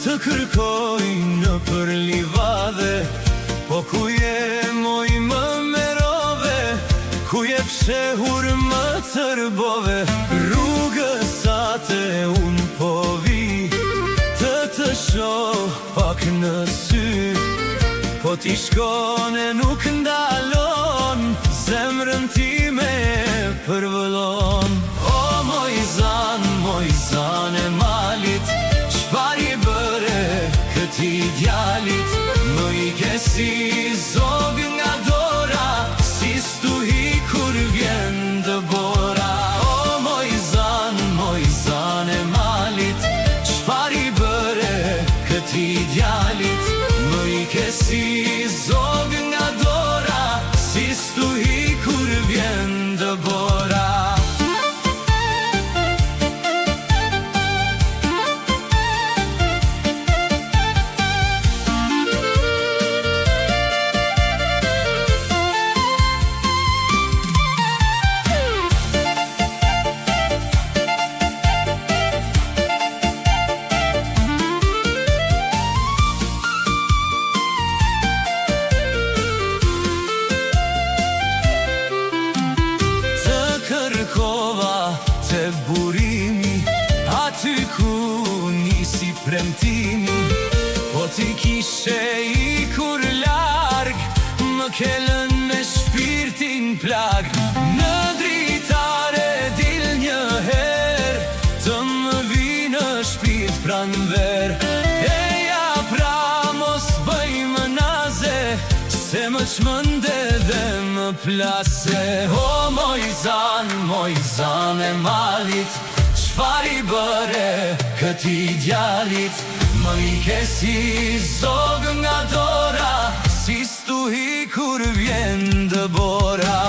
Të kërkoj në për livadhe, po ku je moj më merove, ku je fshehur më tërbove. Rrugës ate unë po vi, të shoh pak në sy, po t'i shkone nuk ndalon, zemrën time e përvëllon. O moj zan e malit, çfar i bëre këti djalit? Më i ke si zog nga dora, si stuhi kur vjen dëbora. O moj zan e malit, çfar i bëre këti djalit? Më i ke si zog nga dora, si stuhi kur vjen dëbora. Të burimi, aty ku nisi premtimi, po t'i kishe ikur larg, më kellën me shpirtin plag. Në dritare dil një her, të më vi në shpirt pranver. Eja pra mos bëjmë naze, se më çmënde dhe më plase. O moj zan e malit, çfar i bëre këti djalit? Më i ke si zog nga dora, si stuhi kur vjen dëbora.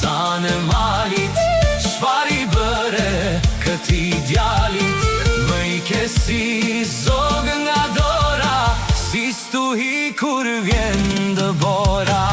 Zan e malit, çfar i bëre këti djalit? Më i ke si zog nga dora, si stuhi kur vjen dëbora.